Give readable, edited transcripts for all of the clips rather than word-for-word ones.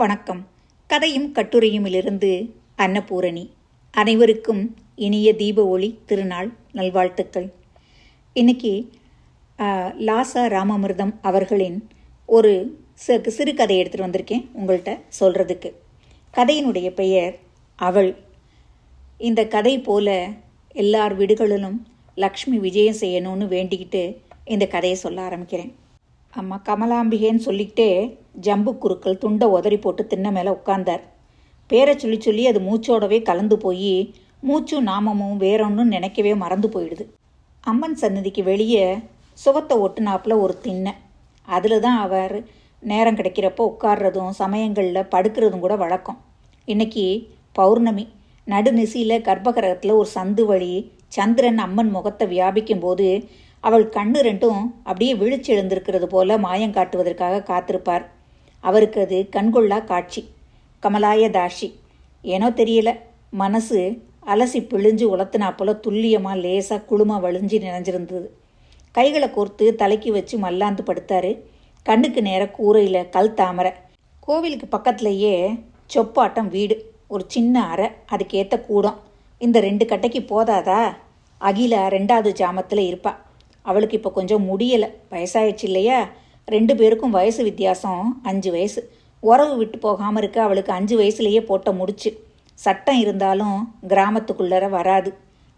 வணக்கம். கதையும் கட்டுரையுமிலிருந்து அன்னபூரணி. அனைவருக்கும் இனிய தீப ஒளி திருநாள் நல்வாழ்த்துக்கள். இன்னைக்கு லாசா ராமாமிர்தம் அவர்களின் ஒரு சிறுகதை எடுத்துகிட்டு வந்திருக்கேன் உங்கள்கிட்ட சொல்கிறதுக்கு. கதையினுடைய பெயர் அவள். இந்த கதை போல எல்லார் வீடுகளிலும் லக்ஷ்மி விஜயம் செய்யணும்னு வேண்டிக்கிட்டு இந்த கதையை சொல்ல ஆரம்பிக்கிறேன். அம்மா கமலாம்பிகேன்னு சொல்லிக்கிட்டே ஜம்பு குருக்கள் துண்டை உதறி போட்டு தின்ன மேலே உட்கார்ந்தார். பேரை சொல்லி சொல்லி அது மூச்சோடவே கலந்து போய் மூச்சும் நாமமும் வேறொன்னும் நினைக்கவே மறந்து போயிடுது. அம்மன் சன்னதிக்கு வெளியே சுவத்தை ஒட்டுனாப்பில் ஒரு திண்ணை. அதில் தான் அவர் நேரம் கிடைக்கிறப்போ உட்கார்றதும் சமயங்களில் படுக்கிறதும் கூட வழக்கம். இன்னைக்கு பௌர்ணமி. நடுநிசியில் கர்ப்பகிரகத்தில் ஒரு சந்து வழி சந்திரன் அம்மன் முகத்தை வியாபிக்கும் போது அவள் கண்ணு ரெண்டும் அப்படியே விழிச்சு எழுந்திருக்கிறது போல மாயம் காட்டுவதற்காக காத்திருப்பார். அவருக்கு அது கண்கொள்ளா காட்சி. கமலாய தாஷி. ஏனோ தெரியல, மனசு அலசி பிழிஞ்சு உலத்துனா போல துல்லியமாக லேசாக குளுமா வழிஞ்சு நினைஞ்சிருந்தது. கைகளை கோர்த்து தலைக்கு வச்சு மல்லாந்து படுத்தாரு. கண்ணுக்கு நேர கூரையில் கல் தாமரை. கோவிலுக்கு பக்கத்துலேயே சொப்பாட்டம் வீடு, ஒரு சின்ன அறை, அதுக்கேற்ற கூடம். இந்த 2 கட்டைக்கு போதாதா? அகிலா 2வது ஜாமத்தில் இருப்பா. அவளுக்கு இப்போ கொஞ்சம் முடியலை, வயசாயிடுச்சு இல்லையா? 2 பேருக்கும் வயசு வித்தியாசம் 5 வயசு. உறவு விட்டு போகாமல் இருக்க அவளுக்கு 5 வயசுலேயே போட்ட முடிச்சு. சட்டம் இருந்தாலும் கிராமத்துக்குள்ளர வராது.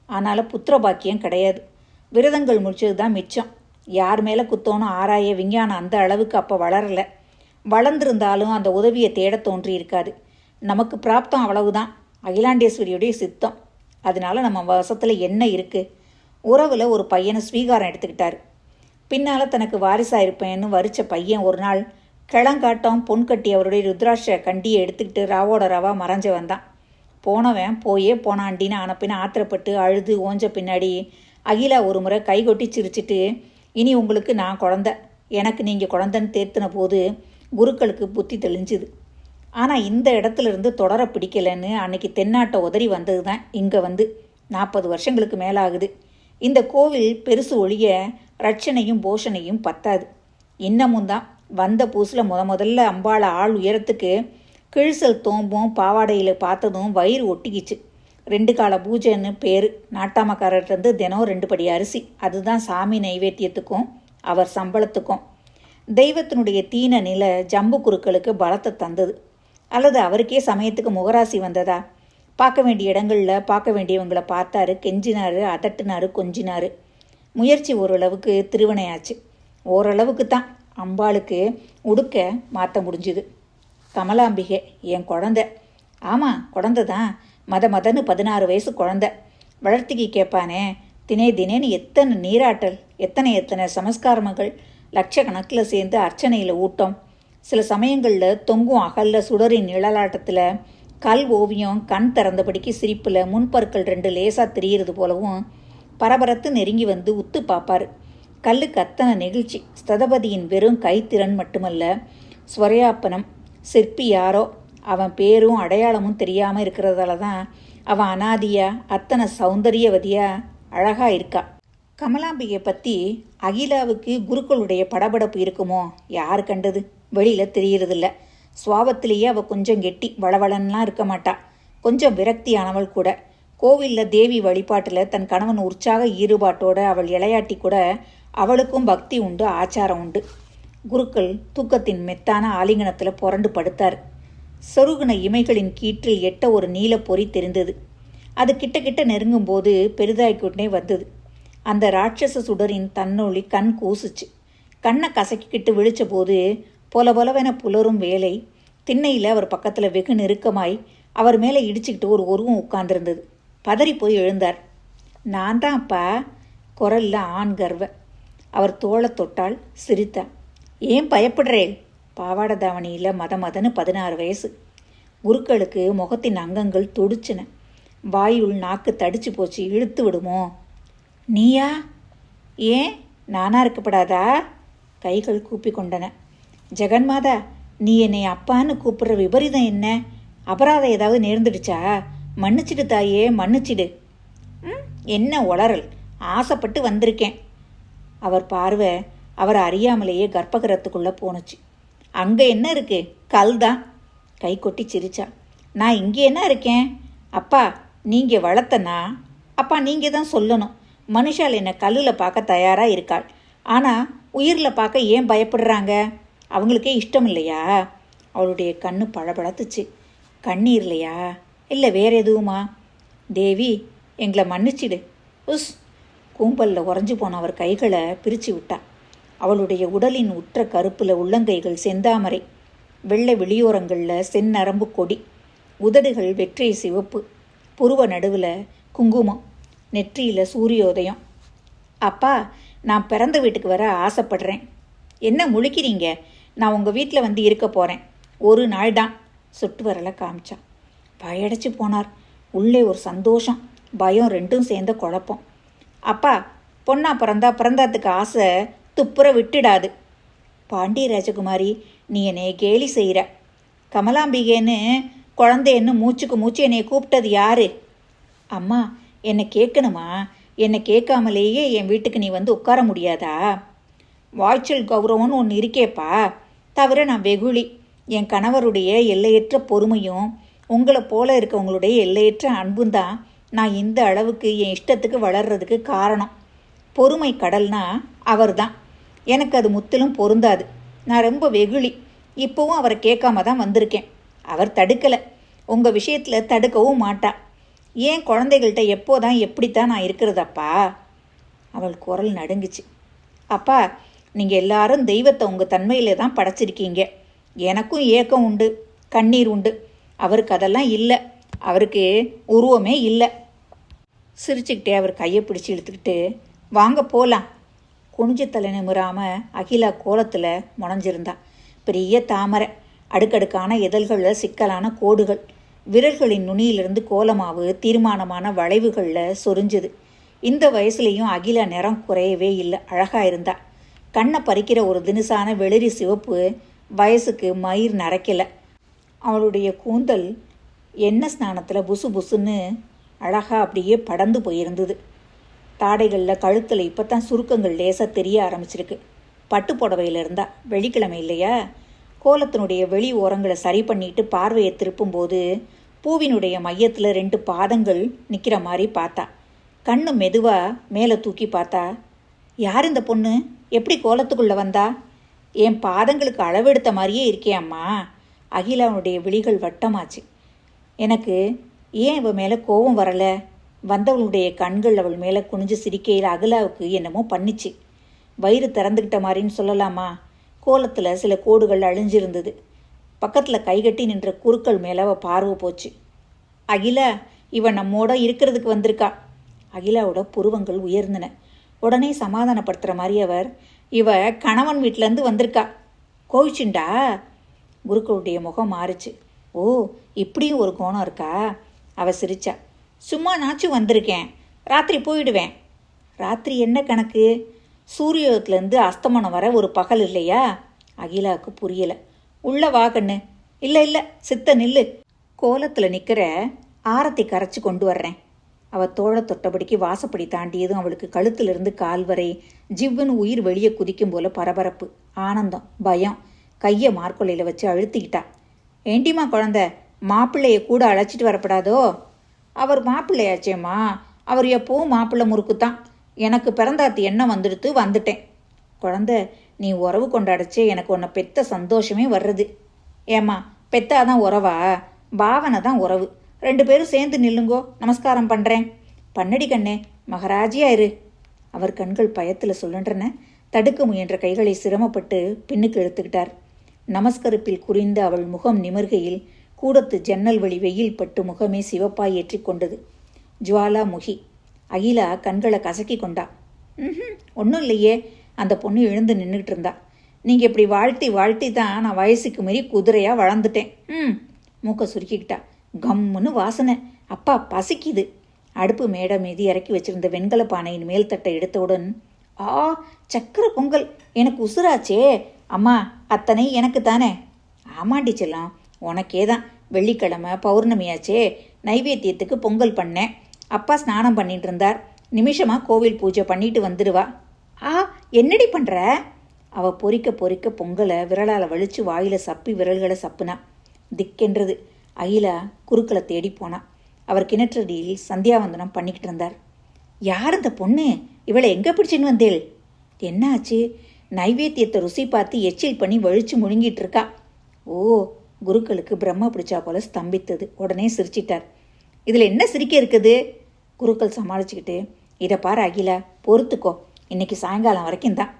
ஆனாலும் புத்திர பாக்கியம் கிடையாது. விரதங்கள் முடிச்சது தான் மிச்சம். யார் மேலே குத்தோனும் ஆராய விஞ்ஞானம் அந்த அளவுக்கு அப்போ வளரலை. வளர்ந்துருந்தாலும் அந்த உதவியை தேட தோன்றி இருக்காது. நமக்கு பிராப்தம் அவ்வளவுதான், அகிலாண்டேஸ்வரியுடைய சித்தம். அதனால நம்ம வசத்தில் என்ன இருக்குது? உறவில் ஒரு பையனை ஸ்வீகாரம் எடுத்துக்கிட்டார். பின்னால் தனக்கு வாரிசாக இருப்பேன்னு வரிச்ச பையன் ஒரு நாள் கிளங்காட்டம் பொன் கட்டி அவருடைய ருத்ராட்ச கண்டியை எடுத்துக்கிட்டு ராவோட ராவா மறைஞ்ச வந்தான். போனவன் போயே போனாண்டின்னு ஆனப்பின்னு ஆத்திரப்பட்டு அழுது ஓஞ்ச பின்னாடி அகிலா ஒரு முறை கைகொட்டி சிரிச்சிட்டு, இனி உங்களுக்கு நான் குழந்த, எனக்கு நீங்கள் குழந்தைன்னு தேர்த்தின போது குருக்களுக்கு புத்தி தெளிஞ்சுது. ஆனால் இந்த இடத்துல இருந்து தொடர பிடிக்கலைன்னு அன்னைக்கு தென்னாட்டை உதறி வந்தது தான் இங்கே வந்து 40 வருஷங்களுக்கு மேலாகுது. இந்த கோவில் பெருசு ஒழிய ரட்சணையும் போஷணையும் பத்தாது. இன்னமும் தான் வந்த பூசில் முதல்ல அம்பாளை ஆள் உயரத்துக்கு கிழிசல் தோம்பும் பாவாடையில் பார்த்ததும் வயிறு ஒட்டிக்கிச்சு. 2 கால பூஜைன்னு பேர். நாட்டாமக்காரர்கிட்டருந்து தினம் 2 படி அரிசி. அதுதான் சாமி நைவேத்தியத்துக்கும் அவர் சம்பளத்துக்கும். தெய்வத்தினுடைய தீன நிலை ஜம்பு குருக்களுக்கு பலத்தை தந்தது. அல்லது அவருக்கே சமயத்துக்கு முகராசி வந்ததா? பார்க்க வேண்டிய இடங்களில் பார்க்க வேண்டியவங்களை பார்த்தாரு, கெஞ்சினாரு, அதட்டினாரு, கொஞ்சினாரு. முயற்சி ஓரளவுக்கு திருவினையாச்சு. ஓரளவுக்கு தான் அம்பாளுக்கு உடுக்க மாற்ற முடிஞ்சுது. கமலாம்பிகை என் குழந்தை. ஆமாம், குழந்தை தான். மதன்னு 16 வயசு குழந்தை. வளர்த்திக்கு கேட்பானே, தினேன்னு எத்தனை நீராட்டல், எத்தனை சமஸ்காரங்கள், லட்சக்கணக்கில் சேர்ந்து அர்ச்சனையில் ஊட்டம். சில சமயங்களில் தொங்கும் அகல்ல சுடரின் நிழலாட்டத்தில் கல் ஓவியம் கண் திறந்தபடிக்கு சிரிப்பில் முன்பற்கள் 2 லேசாக தெரிகிறது போலவும் பரபரத்து நெருங்கி வந்து உத்து பார்ப்பார். கல்லுக்கு அத்தனை நெகிழ்ச்சி. ஸ்தபதியின் வெறும் கைத்திறன் மட்டுமல்ல, ஸ்வரையாப்பனம். சிற்பி யாரோ, அவன் பேரும் அடையாளமும் தெரியாமல் இருக்கிறதால தான் அவன் அனாதியா அத்தனை சௌந்தரியவதியா அழகாக இருக்கா. கமலாம்பிகை பற்றி அகிலாவுக்கு குருக்களுடைய படபடப்பு இருக்குமோ? யார் கண்டது? வெளியில் தெரியறதில்ல. சுவாபத்திலேயே அவள் கொஞ்சம் கெட்டி, வளவளன்லாம் இருக்க மாட்டா. கொஞ்சம் விரக்தியானவள் கூட. கோவிலில் தேவி வழிபாட்டில் தன் கணவன் உற்சாக ஈடுபாட்டோட அவள் இளையாட்டி கூட அவளுக்கும் பக்தி உண்டு, ஆச்சாரம் உண்டு. குருக்கள் தூக்கத்தின் மெத்தான ஆலிங்கனத்தில் புரண்டு படுத்தார். சொருகுன இமைகளின் கீற்றில் எட்ட ஒரு நீல பொறி தெரிந்தது. அது கிட்ட நெருங்கும் போது பெரிதாய்க்குட்டே வந்தது. அந்த ராட்சச சுடரின் தன்னொளி கண் கூசுச்சு. கண்ணை கசக்கிக்கிட்டு விழிச்ச போது பொலவென புலரும் வேலை திண்ணையில் அவர் பக்கத்தில் வெகு நெருக்கமாய் அவர் மேலே இடிச்சுக்கிட்டு ஒரு உருவம் உட்கார்ந்துருந்தது. பதறி போய் எழுந்தார். நான் தான் அப்பா. குரல்ல ஆண் கர்வ. அவர் தோளை தொட்டால் சிரித்தார். ஏன் பயப்படுறேன்? பாவாடை தாவணியில் மதன்னு 16 வயசு. குருக்களுக்கு முகத்தின் அங்கங்கள் தொடிச்சின. வாயுள் நாக்கு தடிச்சு போச்சு. இழுத்து விடுமோ? நீயா? ஏன் நானா இருக்கப்படாதா? கைகள் கூப்பி கொண்டன. ஜெகன்மாதா, நீ என்னை அப்பான்னு கூப்பிடுற விபரீதம் என்ன? அபராதம் ஏதாவது நேர்ந்துடுச்சா? மன்னிச்சிடு தாயே, மன்னிச்சிடு. என்ன உளறல்? ஆசைப்பட்டு வந்திருக்கேன். அவர் பார்வை அவர் அறியாமலேயே கர்ப்பகிரகத்துக்குள்ளே போணுச்சு. அங்கே என்ன இருக்கு? கல் தான். கை கொட்டி சிரிச்சா. நான் இங்கே என்ன இருக்கேன்? அப்பா நீங்கள் வளர்த்தனா? அப்பா நீங்கள் தான் சொல்லணும். மனுஷால் என்னை கல்லில் பார்க்க தயாராக இருக்காள். ஆனால் உயிரில் பார்க்க ஏன் பயப்படுறாங்க? அவங்களுக்கே இஷ்டம் இல்லையா? அவளுடைய கண்ணு பழபழத்துச்சு. கண்ணீர் இல்லையா? இல்லை வேற எதுவுமா? தேவி, எங்களை மன்னிச்சிடு. உஸ்! கூம்பலில் உறைஞ்சு போன அவர் கைகளை பிரித்து விட்டா. அவளுடைய உடலின் உற்ற கருப்பில் உள்ளங்கைகள் செந்தாமரை, வெள்ளை வெளியோரங்களில் செந்நரம்பு கொடி, உதடுகள் வெற்றை சிவப்பு, புருவ நடுவில் குங்குமம், நெற்றியில் சூரியோதயம். அப்பா, நான் பிறந்த வீட்டுக்கு வர ஆசைப்படுறேன். என்ன முழிக்கிறீங்க? நான் உங்கள் வீட்டில் வந்து இருக்க போகிறேன். ஒரு நாள் தான். சுட்டு வரலை காமிச்சா. பயடைச்சு போனார். உள்ளே ஒரு சந்தோஷம், பயம் ரெண்டும் சேர்ந்த குழப்பம். அப்பா, பொண்ணா பிறந்தாத்துக்கு ஆசை துப்புற விட்டுடாது. பாண்டிய ராஜகுமாரி, நீ என்னை கேலி செய்கிற. கமலாம்பிகேன்னு குழந்தைன்னு மூச்சுக்கு மூச்சு என்னை கூப்பிட்டது யாரு? அம்மா, என்னை கேட்கணுமா? என்னை கேட்காமலேயே என் வீட்டுக்கு நீ வந்து உட்கார முடியாதா? வாய்ச்சல் கௌரவம்னு ஒன்று இருக்கேப்பா. தவிர நான் வெகுளி. என் கணவருடைய எல்லையற்ற பொறுமையும் உங்களை போல இருக்கவங்களுடைய எல்லையற்ற அன்பும் தான் நான் இந்த அளவுக்கு என் இஷ்டத்துக்கு வளர்றதுக்கு காரணம். பொறுமை கடல்னா அவர் தான். எனக்கு அது முற்றிலும் பொருந்தாது. நான் ரொம்ப வெகுளி. இப்போவும் அவரை கேட்காம தான் வந்திருக்கேன். அவர் தடுக்கலை. உங்கள் விஷயத்தில் தடுக்கவும் மாட்டா. ஏன் குழந்தைகள்கிட்ட எப்போதான் எப்படித்தான் நான் இருக்கிறதப்பா? அவள் குரல் நடுங்குச்சு. அப்பா, நீங்கள் எல்லாரும் தெய்வத்தை உங்கள் தன்மையில் தான் படைச்சிருக்கீங்க. எனக்கும் ஏக்கம் உண்டு, கண்ணீர் உண்டு. அவருக்கு அதெல்லாம் இல்லை. அவருக்கு உருவமே இல்லை. சிரிச்சுக்கிட்டே அவர் கையை பிடிச்சி இழுத்துக்கிட்டு, வாங்க போகலாம். குனிஞ்சு தலை நிமிராமல் அகிலா கோலத்தில் முனைஞ்சிருந்தா. பெரிய தாமரை, அடுக்கடுக்கான இதழ்களில் சிக்கலான கோடுகள், விரல்களின் நுனியிலிருந்து கோலமாவு தீர்மானமான வளைவுகளில் சொரிஞ்சுது. இந்த வயசுலேயும் அகிலா நிறம் குறையவே இல்லை, அழகாக இருந்தா. கண்ணை பறிக்கிற ஒரு தினுசான வெளிரி சிவப்பு வயசுக்கு மயிர் நரைக்கலை. அவளுடைய கூந்தல் எண்ணெய் ஸ்நானத்தில் புசு புசுன்னு அழகாக அப்படியே படந்து போயிருந்தது. தாடைகளில் கழுத்தில் இப்போ தான் சுருக்கங்கள் லேசாக தெரிய ஆரம்பிச்சிருக்கு. பட்டு புடவையில் இருந்தா. வெள்ளிக்கிழமை இல்லையா? கோலத்தினுடைய வெளி ஓரங்களை சரி பண்ணிட்டு பார்வையை திருப்பும்போது பூவினுடைய மையத்தில் 2 பாதங்கள் நிற்கிற மாதிரி பார்த்தா. கண்ணு மெதுவாக மேலே தூக்கி பார்த்தா. யார் இந்த பொண்ணு? எப்படி கோலத்துக்குள்ளே வந்தா? என் பாதங்களுக்கு அளவெடுத்த மாதிரியே இருக்கே அம்மா. அகிலாவுடைய விழிகள் வட்டமாச்சு. எனக்கு ஏன் இவள் மேலே கோபம் வரலை? வந்தவளுடைய கண்கள் அவள் மேலே குனிஞ்சு சிரிக்கையில் அகிலாவுக்கு என்னமோ பண்ணிச்சு. வயிறு திறந்துக்கிட்ட மாதிரின்னு சொல்லலாமா? கோலத்தில் சில கோடுகள் அழிஞ்சிருந்தது. பக்கத்தில் கைகட்டி நின்ற குறுக்கள் மேலே அவள் பார்வை போச்சு. அகிலா, இவன் நம்மோட இருக்கிறதுக்கு வந்திருக்கா. அகிலாவோட புருவங்கள் உயர்ந்தன. உடனே சமாதானப்படுத்துகிற மாதிரி அவர், இவ கணவன் வீட்டிலேருந்து வந்திருக்கா. கோவிச்சுண்டா? குருக்களுடைய முகம் மாறிச்சு. ஓ, இப்படியும் ஒரு கோணம் இருக்கா? அவள் சிரிச்சா. சும்மா நாச்சும் வந்திருக்கேன். ராத்திரி போயிடுவேன். ராத்திரி என்ன கணக்கு? சூரியோதத்துலேருந்து அஸ்தமனம் வர ஒரு பகல் இல்லையா? அகிலாவுக்கு புரியலை. உள்ள வா கண்ணு. இல்லை சித்த நில்லு. கோலத்தில் நிற்கிற ஆரத்தி கரைச்சி கொண்டு வர்றேன். அவள் தோழ தொட்டபடிக்கு வாசப்படி தாண்டியதும் அவளுக்கு கழுத்திலிருந்து கால் வரை ஜிவ்வுன்னு உயிர் வெளியே குதிக்கும் போல பரபரப்பு, ஆனந்தம், பயம். கையை மார்கொலையில் வச்சு அழுத்திக்கிட்டா. ஏண்டிமா குழந்த, மாப்பிள்ளைய கூட அழைச்சிட்டு வரப்படாதோ? அவர் மாப்பிள்ளையாச்சேம்மா. அவர் எப்போவும் மாப்பிள்ளை முறுக்குத்தான். எனக்கு பிறந்தாத்து எண்ணம் வந்துடுத்து, வந்துட்டேன். குழந்த, நீ உறவு கொண்டாடச்சே எனக்கு உன்னை பெத்த சந்தோஷமே வர்றது. ஏம்மா, பெத்தாதான் உறவா? பாவனை தான் உறவு. 2 பேரும் சேர்ந்து நில்லுங்கோ, நமஸ்காரம் பண்ணுறேன். பண்ணடி கண்ணே, மகராஜியா இரு. அவர் கண்கள் பயத்தில் சொல்லுன்றன. தடுக்க முயன்ற கைகளை சிரமப்பட்டு பின்னுக்கு இழுத்துக்கிட்டார். நமஸ்கரிப்பில் குறிந்த அவள் முகம் நிமிர்கையில் கூடத்து ஜன்னல் வழி வெயில் பட்டு முகமே சிவப்பாய் ஏற்றி கொண்டது. ஜுவாலா முகி. அகிலா கண்களை கசக்கி கொண்டா. ஒன்றும் இல்லையே. அந்த பொண்ணு எழுந்து நின்றுக்கிட்டு இருந்தா. நீங்கள் இப்படி வாழ்த்தி தான் நான் வயசுக்கு மீறி குதிரையாக வளர்ந்துட்டேன். மூக்க சுருக்கிக்கிட்டா. கம்முன்னு வாசனை. அப்பா, பசிக்குது. அடுப்பு மேடை மீதி இறக்கி வச்சிருந்த வெண்கல பானையின் மேல் தட்டை எடுத்தவுடன், ஆ, சக்கரை பொங்கல், எனக்கு உசுராச்சே. அம்மா, அத்தனை எனக்கு தானே? ஆமாண்டி செல்லம், உனக்கே தான். வெள்ளிக்கிழமை பௌர்ணமியாச்சே, நைவேத்தியத்துக்கு பொங்கல் பண்ணேன். அப்பா ஸ்நானம் பண்ணிட்டு இருந்தார். நிமிஷமாக கோவில் பூஜை பண்ணிட்டு வந்துடுவா. ஆ, என்னடி பண்ணுற? அவள் பொறிக்க பொறிக்க பொங்கலை விரலால் வலிச்சு வாயில் சப்பி விரல்களை சப்புனா. திக்கென்றது. அகிலா குருக்களை தேடி போனான். அவர் கிணற்றடியில் சந்தியாவந்தனம் பண்ணிக்கிட்டு இருந்தார். யார் அந்த பொண்ணு? இவளை எங்கே பிடிச்சின்னு வந்தேள்? என்ன ஆச்சு? நைவேத்தியத்தை ருசி பார்த்து எச்சில் பண்ணி வழிச்சு முழுங்கிட்டு இருக்கா. ஓ, குருக்களுக்கு பிரம்ம பிடிச்சா போல ஸ்தம்பித்தது. உடனே சிரிச்சிட்டார். இதில் என்ன சிரிக்க இருக்குது? குருக்கள் சமாளிச்சுக்கிட்டு, இதை பாரு அகிலா, பொறுத்துக்கோ, இன்னைக்கு சாயங்காலம் வரைக்கும் தான்.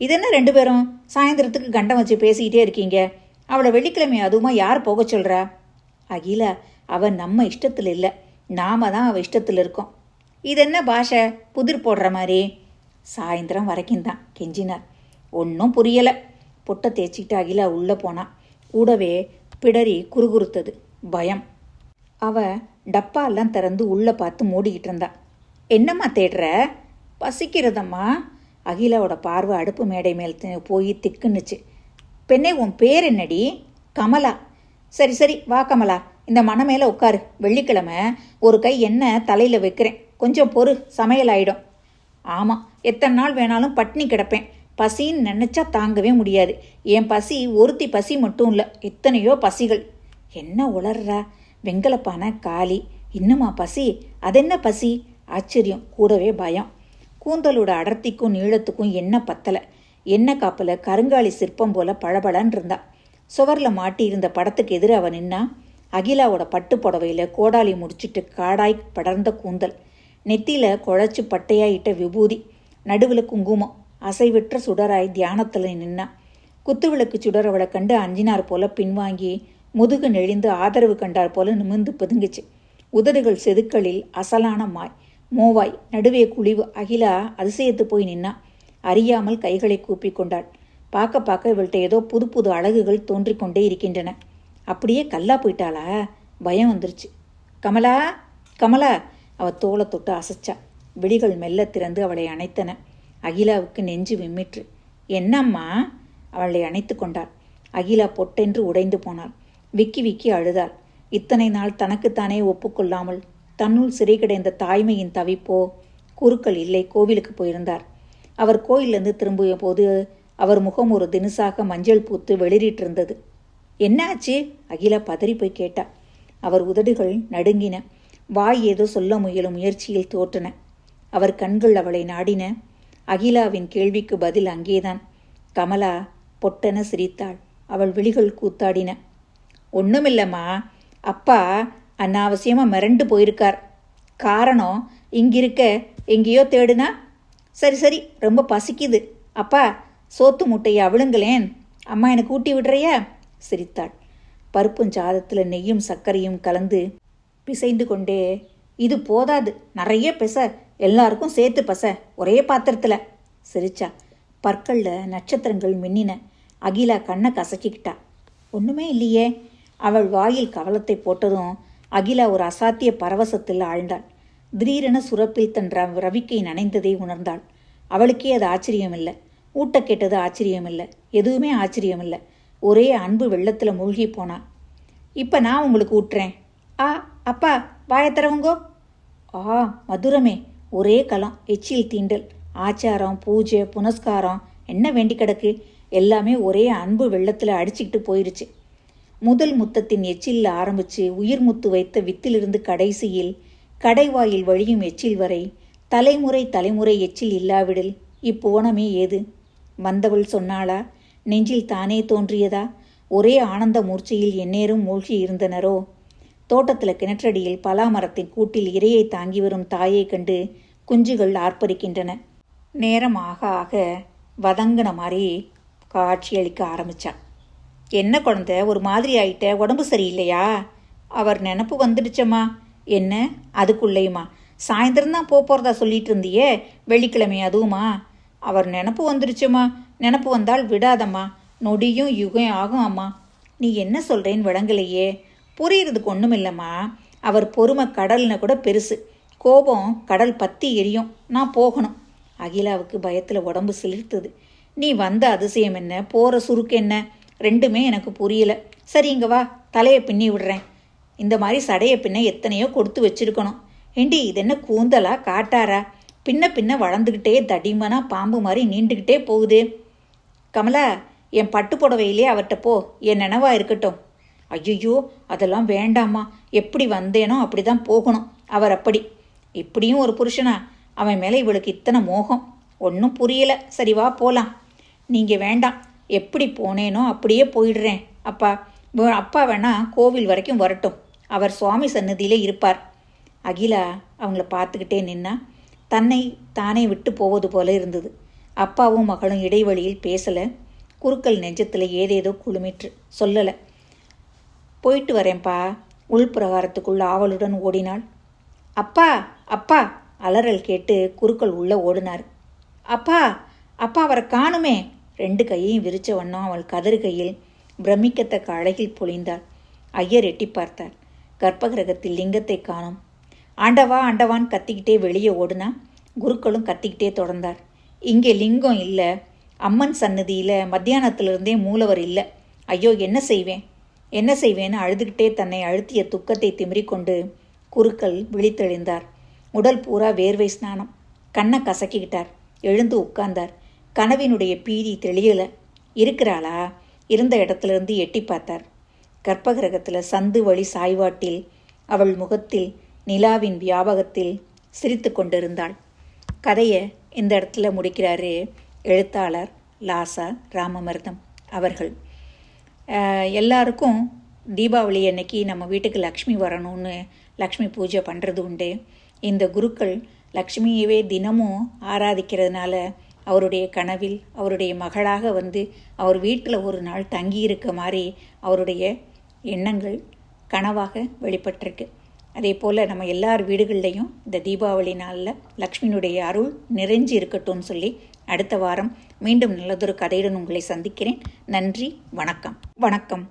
இதென்ன 2 பேரும் சாயந்தரத்துக்கு கண்டம் வச்சு பேசிக்கிட்டே இருக்கீங்க? அவளை வெள்ளிக்கிழமை அதுவுமா யார் போக சொல்கிறா? அகிலா, அவன் நம்ம இஷ்டத்தில் இல்லை, நாம தான் அவள் இஷ்டத்தில் இருக்கோம். இதென்ன பாஷை புதிர் போடுற மாதிரி? சாயந்தரம் வரைக்கும் தான் கெஞ்சினார். ஒன்றும் புரியலை. பொட்டை தேய்ச்சிக்கிட்டு அகிலா உள்ளே போனான். கூடவே பிடரி குறுகுறுத்தது. பயம். அவ டப்பாலாம் திறந்து உள்ளே பார்த்து மூடிக்கிட்டு இருந்தா. என்னம்மா தேடுற? பசிக்கிறதம்மா. அகிலாவோட பார்வை அடுப்பு மேடை மேல் போய் திக்குன்னுச்சு. பெண்ணே, உன் பேர் என்னடி? கமலா. சரி சரி, வா கமலா, இந்த மன மேலே உட்காரு. வெள்ளிக்கிழமை ஒரு கை எண்ணெய் தலையில் வைக்கிறேன், கொஞ்சம் பொறு, சமையல் ஆயிடும். ஆமாம், எத்தனை நாள் வேணாலும் பட்னி கிடப்பேன். பசின்னு நினச்சா தாங்கவே முடியாது. என் பசி ஒருத்தி பசி மட்டும் இல்லை, எத்தனையோ பசிகள். என்ன உளர்றா? வெங்கலப்பானை காலி, இன்னுமா பசி? அதென்ன பசி? ஆச்சரியம், கூடவே பயம். கூந்தலோட அடர்த்திக்கும் நீளத்துக்கும் எண்ணெய் பத்தலை. எண்ணெய் காப்பில் கருங்காலி சிற்பம் போல பளபளன்னு இருந்தா. சுவரில் மாட்டியிருந்த படத்துக்கு எதிர அவ நின்னா. அகிலாவோட பட்டு புடவையில் கோடாலி முடிச்சுட்டு காடாய் படர்ந்த கூந்தல், நெத்தியில் குழைச்சி பட்டையாயிட்ட விபூதி, நடுவில் குங்குமம், அசைவற்ற சுடராய் தியானத்தில் நின்னா. குத்துவிளக்கு சுடரவளை கண்டு அஞ்சினார் போல பின்வாங்கி முதுகு நெளிந்து ஆதரவு கண்டார் போல நிமிர்ந்து பதுங்குச்சு. உதடுகள் செதுக்களில் அசலான மோவாய், நடுவே குழிவு. அகிலா அதிசயத்து போய் நின்னா. அறியாமல் கைகளை கூப்பி கொண்டாள். பார்க்க பார்க்க இவள்கிட்ட ஏதோ புது புது அழகுகள் தோன்றிக்கொண்டே இருக்கின்றன. அப்படியே கல்லா போயிட்டாளா? பயம் வந்துருச்சு. கமலா, கமலா! அவ தோளை தொட்டு அசைச்சா. விழிகள் மெல்ல திறந்து அவளை அணைத்தன. அகிலாவுக்கு நெஞ்சு விம்மிற்று. என்னம்மா? அவளை அணைத்து கொண்டாள். அகிலா பொட்டென்று உடைந்து போனாள். விக்கி விக்கி அழுதாள். இத்தனை நாள் தனக்குத்தானே ஒப்புக்கொள்ளாமல் தன்னுள் சிறை கிடைந்த தாய்மையின் தவிப்போ. குருக்கள் இல்லை, கோவிலுக்கு போயிருந்தார். அவர் கோயிலிருந்து திரும்பிய போது அவர் முகம் ஒரு தினுசாக மஞ்சள் பூத்து வெளிரிட்டு இருந்தது. என்ன ஆச்சு? அகிலா பதறி போய் கேட்டா. அவர் உதடுகள் நடுங்கின. வாய் ஏதோ சொல்ல முயலும் முயற்சியில் தோற்றன. அவர் கண்கள் அவளை நாடின. அகிலாவின் கேள்விக்கு பதில் அங்கேதான். கமலா பொட்டென சிரித்தாள். அவள் விழிகள் கூத்தாடின. ஒன்றுமில்லம்மா, அப்பா அனாவசியமாக மிரண்டு போயிருக்கார். காரணம் இங்கிருக்க எங்கேயோ தேடுனா. சரி சரி, ரொம்ப பசிக்குது. அப்பா, சோத்து முட்டையை அவளுங்களேன், அம்மா எனக்கு ஊட்டி விடுறையா? சிரித்தாள். பருப்பும் சாதத்தில் நெய்யும் சர்க்கரையும் கலந்து பிசைந்து கொண்டே, இது போதாது, நிறைய பெச, எல்லாருக்கும் சேர்த்து பச, ஒரே பாத்திரத்தில் சிரிச்சா. பற்களில் நட்சத்திரங்கள் மின்னின. அகிலா கண்ணை கசக்கிக்கிட்டா. ஒன்றுமே இல்லையே. அவள் வாயில் கவலத்தை போட்டதும் அகிலா ஒரு அசாத்திய பரவசத்தில் ஆழ்ந்தாள். திடீரென சுரப்பில் தன் ரவிக்கை நனைந்ததை உணர்ந்தாள். அவளுக்கே அது ஆச்சரியமில்லை. ஊட்ட கேட்டது ஆச்சரியமில்லை. எதுவுமே ஆச்சரியமில்லை. ஒரே அன்பு வெள்ளத்தில் மூழ்கி போனா. இப்போ நான் உங்களுக்கு ஊட்டுறேன். ஆ அப்பா, வாயத்தரவுங்கோ. ஆ மதுரமே. ஒரே களம், எச்சில் தீண்டல், ஆச்சாரம், பூஜை, புனஸ்காரம், என்ன வேண்டி கிடக்கு? எல்லாமே ஒரே அன்பு வெள்ளத்தில் அடிச்சுக்கிட்டு போயிருச்சு. முதல் முத்தத்தின் எச்சிலில் ஆரம்பித்து உயிர் முத்து வைத்த வித்திலிருந்து கடைசியில் கடைவாயில் வழியும் எச்சில் வரை தலைமுறை தலைமுறை எச்சில் இல்லாவிடில் இப்போனமே ஏது? வந்தவள் சொன்னாளா? நெஞ்சில் தானே தோன்றியதா? ஒரே ஆனந்த மூர்ச்சையில் எந்நேரும் மூழ்கி இருந்தனரோ? தோட்டத்தில் கிணற்றடியில் பலாமரத்தின் கூட்டில் இரையை தாங்கி வரும் தாயை கண்டு குஞ்சுகள் ஆர்ப்பரிக்கின்றன. நேரம் ஆக ஆக வதங்கின மாதிரி காட்சியளிக்க ஆரம்பிச்சான். என்ன குழந்தை, ஒரு மாதிரி ஆயிட்ட, உடம்பு சரியில்லையா? அவர் நினப்பு வந்துடுச்சம்மா. என்ன அதுக்குள்ளேயுமா? சாயந்தரம்தான் போகிறதா சொல்லிட்டு இருந்தியே, வெள்ளிக்கிழமை அதுவுமா? அவர் நினப்பு வந்துடுச்சுமா. நினப்பு வந்தால் விடாதம்மா, நொடியும் யுகம் ஆகும் அம்மா. நீ என்ன சொல்கிறேன்னு விளங்கலையே. புரியுறதுக்கு ஒன்றும் இல்லைம்மா. அவர் பொறுமை கடல்னு கூட பெருசு, கோபம் கடல் பற்றி எரியும். நான் போகணும். அகிலாவுக்கு பயத்தில் உடம்பு சிலிர்த்தது. நீ வந்த அதிசயம் என்ன, போகிற சுருக்கு என்ன, ரெண்டுமே எனக்கு புரியல. சரி இங்கே வா, தலையை பின்னி விடுறேன். இந்த மாதிரி சடையை பின்ன எத்தனையோ கொடுத்து வச்சிருக்கணும். ஏண்டி, இது என்ன கூந்தலா காட்டாரா? பின்ன பின்ன வளர்ந்துக்கிட்டே தடிமனா பாம்பு மாதிரி நீண்டுக்கிட்டே போகுது. கமலா, என் பட்டு புடவையிலே அவர்கிட்ட போ, என் நினைவா இருக்கட்டும். ஐயோ, அதெல்லாம் வேண்டாமா, எப்படி வந்தேனோ அப்படி தான் போகணும், அவர் அப்படி. இப்படியும் ஒரு புருஷனா? அவன் மேலே இவளுக்கு இத்தனை மோகம், ஒன்றும் புரியல. சரி வா போகலாம். நீங்கள் வேண்டாம், எப்படி போனேனோ அப்படியே போயிடுறேன் அப்பா. அப்பா வேணா கோவில் வரைக்கும் வரட்டும், அவர் சுவாமி சன்னதியிலே இருப்பார். அகிலா அவங்கள பார்த்துக்கிட்டே நின்னா. தன்னை தானே விட்டு போவது போல இருந்தது. அப்பாவும் மகளும் இடைவெளியில் பேசலை. குறுக்கல் நெஞ்சத்தில் ஏதேதோ குழுமிற்று. சொல்லலை. போயிட்டு வரேன்ப்பா. உள்பிரகாரத்துக்குள்ள ஆவலுடன் ஓடினாள். அப்பா அப்பா அலறல் கேட்டு குறுக்கல் உள்ளே ஓடினார். அப்பா அப்பா அவரை காணுமே. 2 கையையும் விரிச்ச வண்ணம் அவள் கதறுகையில் பிரமிக்கத்தக்க அழகில் பொழிந்தாள். ஐயர் எட்டி பார்த்தார். கர்ப்பகிரகத்தில் லிங்கத்தை காணோம். ஆண்டவா ஆண்டவான் கத்திக்கிட்டே வெளியே ஓடுனா. குருக்களும் கத்திக்கிட்டே தொடர்ந்தார். இங்கே லிங்கம் இல்லை, அம்மன் சன்னதியில் மத்தியானத்திலிருந்தே மூலவர் இல்லை. ஐயோ, என்ன செய்வேன்னு அழுதுகிட்டே தன்னை அழுத்திய துக்கத்தை திமிரிக்கொண்டு குருக்கள் விழித்தெழுந்தார். உடல் பூரா வேர்வை ஸ்நானம். கண்ணை கசக்கிக்கிட்டார். எழுந்து உட்கார்ந்தார். கனவினுடைய பீதி தெளியலை. இருக்கிறாளா? இருந்த இடத்திலிருந்து எட்டி பார்த்தார். கர்ப்பகிரகத்தில் சந்து வழி சாய்வாட்டில் அவள் முகத்தில் நிலாவின் வியாபகத்தில் சிரித்து கொண்டிருந்தாள். கதையை இந்த இடத்துல முடிக்கிறாரு எழுத்தாளர் லாசா ராமமிர்தம் அவர்கள். எல்லாருக்கும் தீபாவளி அன்னைக்கு நம்ம வீட்டுக்கு லக்ஷ்மி வரணும்னு லக்ஷ்மி பூஜை பண்ணுறது உண்டு. இந்த குருக்கள் லக்ஷ்மியவே தினமும் ஆராதிக்கிறதுனால அவருடைய கனவில் அவருடைய மகளாக வந்து அவர் வீட்டில் ஒரு நாள் தங்கியிருக்க மாதிரி அவருடைய எண்ணங்கள் கனவாக வெளிப்பட்டிருக்கு. அதே போல் நம்ம எல்லார் வீடுகள்லையும் இந்த தீபாவளி நாளில் லக்ஷ்மியினுடைய அருள் நிறைஞ்சு இருக்கட்டும்னு சொல்லி அடுத்த வாரம் மீண்டும் நல்லதொரு கதையுடன் உங்களை சந்திக்கிறேன். நன்றி, வணக்கம்.